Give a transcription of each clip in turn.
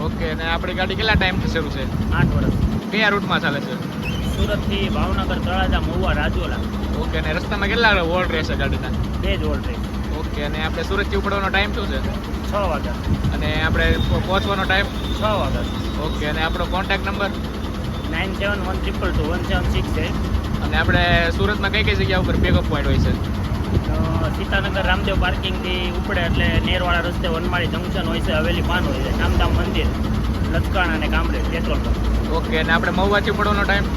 Okay, અને આપણી ગાડી કેટલા ટાઈમથી શરૂ છે? 8 વર્ષ. કયા રૂટમાં ચાલે છે? સુરતથી ભાવનગર, તળાજા, મહુવા, રાજોલા. ઓકે, અને રસ્તામાં કેટલા વોલ્ટ રહેશે ગાડીના? 2 જ વોલ્ટ રહે. ઓકે, અને આપણે સુરતથી ઉપડવાનો ટાઈમ શું છે? 6 વાગ્યા. અને આપણે પહોંચવાનો ટાઈમ? 6 વાગ્યા. ઓકે, અને આપણો કોન્ટેક્ટ નંબર? 9712221768. અને આપણે સુરતમાં કઈ કઈ જગ્યા ઉપર પિકઅપ પોઈન્ટ હોય છે? સીતાનગર રામદેવ પાર્કિંગથી ઉપડે એટલે નેરવાળા રસ્તે વનમાળી જંકશન હોય છે, હવેલી પાન હોય છે, શામધામ મંદિર, લચકાણા અને કામરેજ પેટ્રોલ પંપ. ઓકે, અને આપણે મહુવાથી ઉપડવાનો ટાઈમ?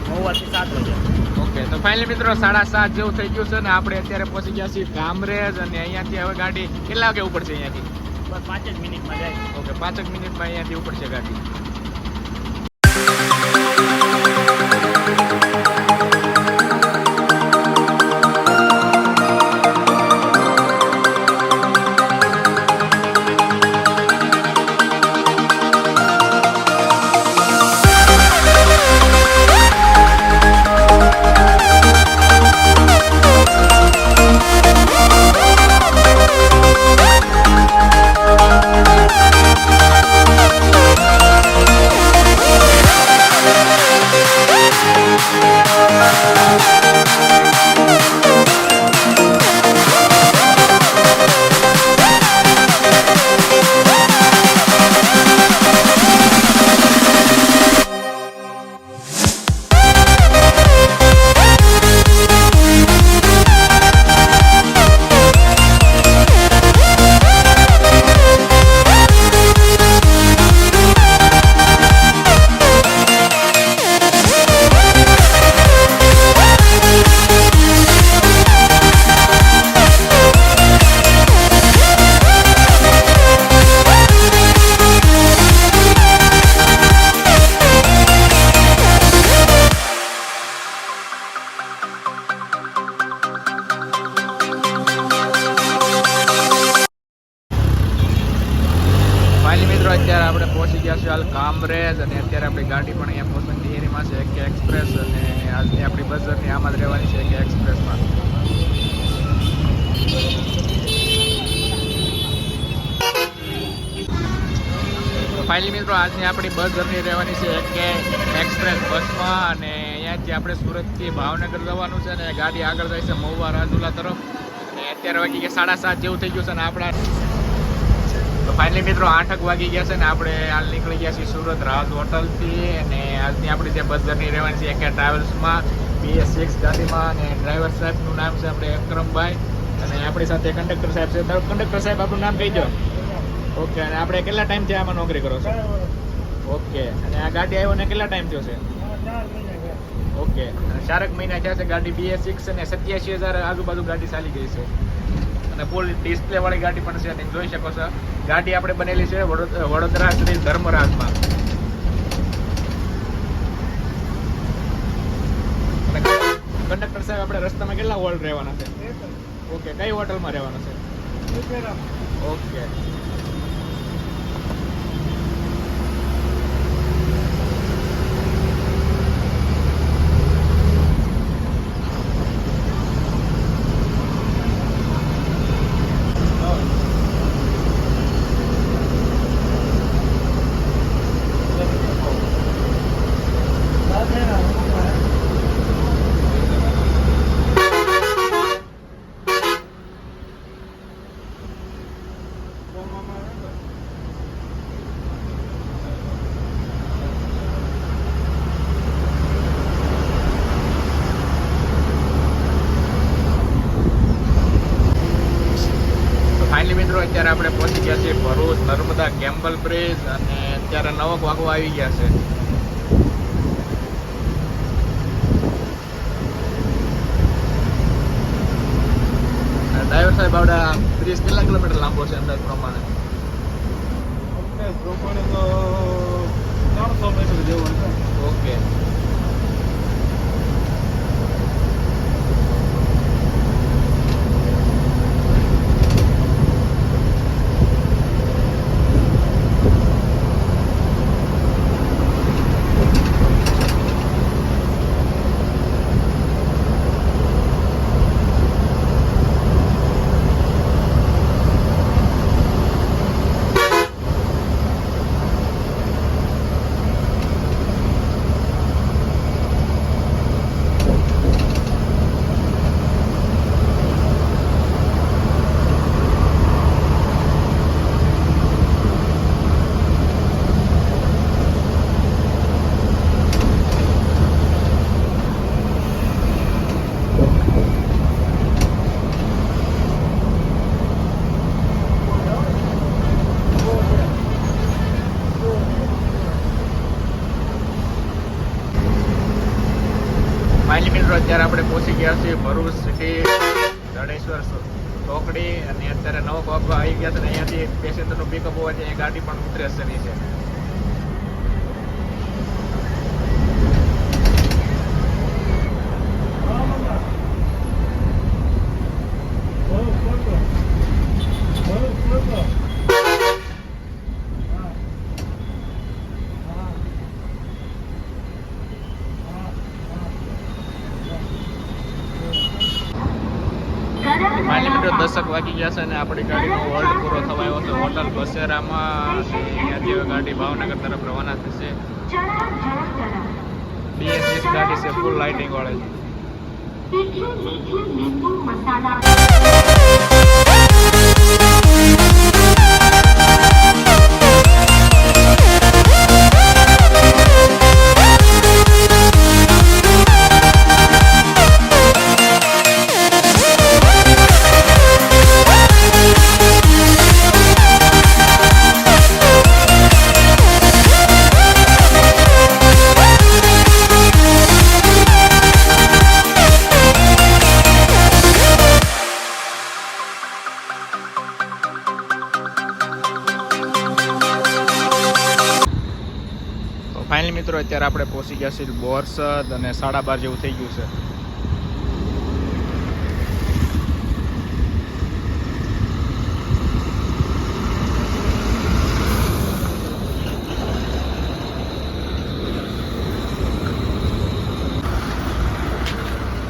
મહુવાથી 7 વાગ્યા. ઓકે, તો ફાઇનલી મિત્રો 7:30 જેવું થઈ ગયું છે ને આપણે અત્યારે પહોંચી ગયા છીએ કામરેજ. અને અહીંયાથી હવે ગાડી કેટલા વાગે ઉપડશે અહીંયાથી? બસ 5 જ મિનિટમાં જાય. ઓકે, 5 મિનિટમાં અહીંયાથી ઉપડશે ગાડી. અત્યારે આપણે પહોંચી ગયા છીએ હાલ કામરેજ. અને અત્યારે આપણી ગાડી પણ અહીંયા પહોંચવાની તૈયારીમાં છે, કે એક્સપ્રેસ. અને આજની આપણી બસ જર્ની આમાં જ રહેવાની છે, કે એક્સપ્રેસમાં. તો ફાઇનલી મિત્રો આજની આપણી બસ જર્ની રહેવાની છે કે એક્સપ્રેસ બસમાં. અને અહીંયાથી આપણે સુરતથી ભાવનગર જવાનું છે, અને ગાડી આગળ જાય છે મહુવા રાજુલા તરફ. અને અત્યારે વાગી ગયા 7:30 જેવું થઈ ગયું છે. અને આપણા તો ફાઇનલી મિત્રો 8 વાગી ગયા છે ને આપણે હાલ નીકળી ગયા છીએ સુરત રાજ હોટલથી. અને આજની આપણી જે બસ જર્ની રહેવાની છે કે ટ્રાવેલ્સમાં BS6 ગાડીમાં. અને ડ્રાઈવર સાહેબનું નામ છે આપણે અકરમભાઈ. અને આપણી સાથે કંડક્ટર સાહેબ છે. કંડક્ટર સાહેબ આપણું નામ કહી દો. ઓકે, અને આપણે કેટલા ટાઈમથી આમાં નોકરી કરો છો? ઓકે, અને આ ગાડી આવ્યો ને કેટલા ટાઈમ થયો છે? ઓકે, 4 મહિના થયા છે. ગાડી BS6 અને 87,000 આજુબાજુ ગાડી ચાલી ગઈ છે. અને ફૂલ ડિસ્પ્લે વાળી ગાડી પણ છે, તમે જોઈ શકો છો. ગાડી આપણે બનેલી છે વડોદરા શ્રી ધર્મરાજમાં. કંડક્ટર સાહેબ આપણે રસ્તામાં કેટલા હોલ્ડ રહેવાના છે? ઓકે, કઈ હોટલમાં રહેવાના છે? ઓકે, અત્યારે આપણે પહોંચી ગયા છીએ ભરૂચ નર્મદા કેમ્બલ બ્રિજ. અને અત્યારે 9 વાગવા આવી ગયા છે. ડ્રાઈવર સાહેબ આપણે 30 કેટલા કિલોમીટર લાંબો છે અંદાજ પ્રમાણે? તો 300 મીટર જેવું છે. ઓકે, પહોંચી ગયા છીએ ભરૂચ સિટી જડેશ્વર ચોકડી, અને અત્યારે 9 વાગવા આવી ગયા છે ને અહીંયાથી પેસેન્જરનું પિકઅપ હોવાથી અહીંયા ગાડી પણ ઉતરે છે છે. ફાઇનલી મિત્રો 10 વાગી ગયા છે અને આપણી ગાડીનો હોલ્ડ પૂરો થવા આવ્યો છે હોટલ બસેરામાં, અને અહીંયાથી હવે ગાડી ભાવનગર તરફ રવાના થશે. BS6 ગાડી છે, ફૂલ લાઇટિંગ વાળી છે. ફાઇનલી મિત્રો અત્યારે આપણે પહોંચી ગયા છીએ બોરસદ, અને 12:30 જેવું થઈ ગયું છે.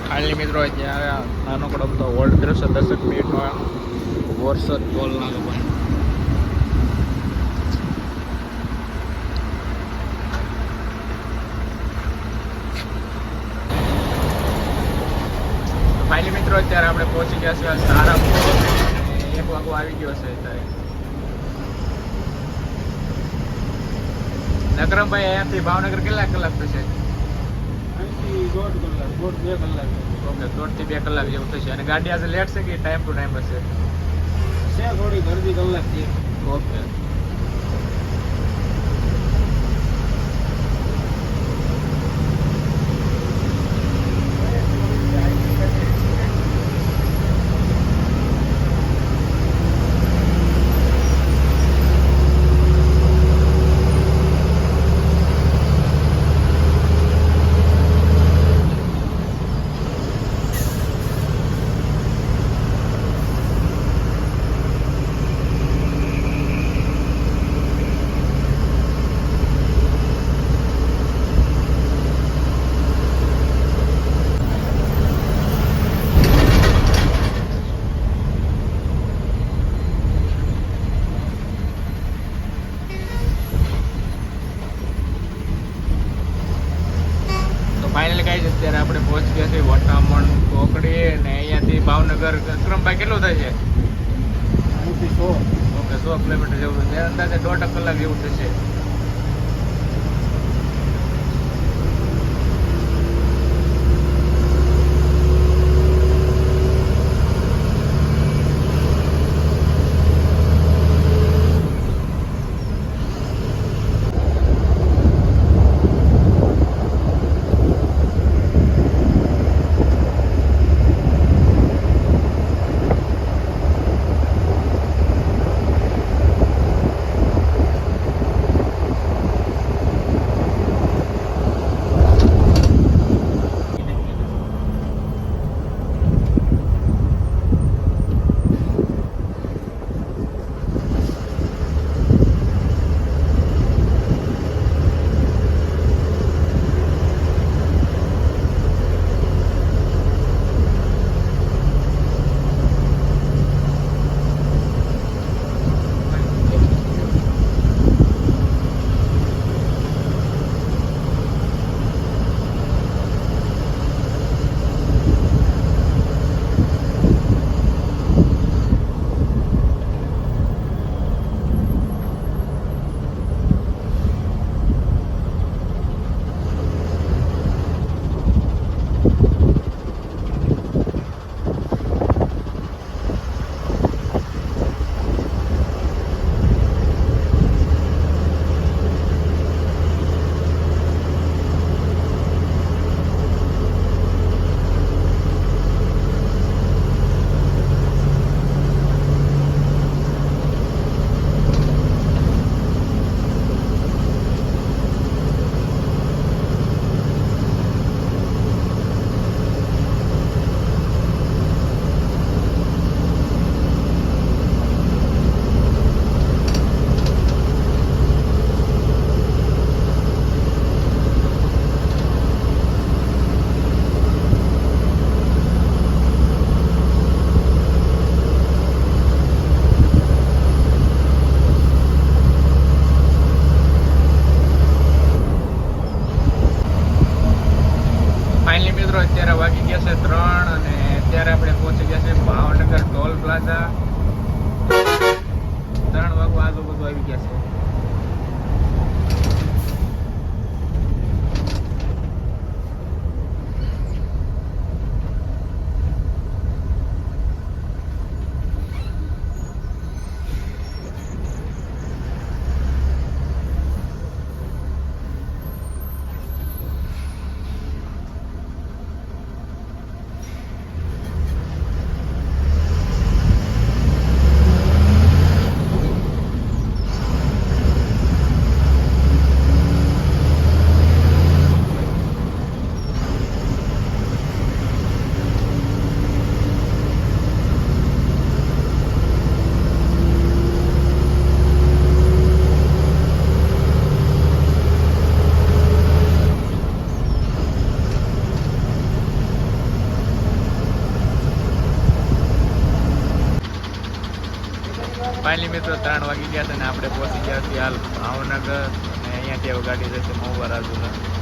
ફાઇનલી મિત્રો અત્યારે નાનકડો બધો હોલ્ડ કર્યો છે 10 મિનિટનો બોરસદ ટોલ નાકા પર. ફાઇનલી મિત્રો અત્યારે આપણે પહોંચી ગયા છીએ સારંગપુર, 1 વાગો આવી ગયો છે અત્યારે. નકરમભાઈ અહીંયાથી ભાવનગર કેટલા કલાક થશે? 1.5 કલાક. ઓકે, 1.5 થી 2 કલાક જેવું થશે. અને ગાડી આજે લેટ છે કે ટાઈમ ટુ ટાઈમ હશે? થોડી અડધી કલાક છે. ઓકે. ફાઇનલી ગાઈસ અત્યારે આપણે પહોંચી ગયા છીએ વટામણ ચોકડી, અને અહીંયાથી ભાવનગર વિક્રમભાઈ કેટલું થાય છે? 100. ઓકે, 100 કિલોમીટર જેવું છે. અંદાજે 1.5 કલાક જેવું થશે. ગયા છે. ફાઇનલી મિત્રો 3 વાગી ગયા છે અને આપણે પહોંચી ગયા છીએ હાલ ભાવનગર અને અહીંયાથી હવે ગાડી જશે મહુવા રાજુલા.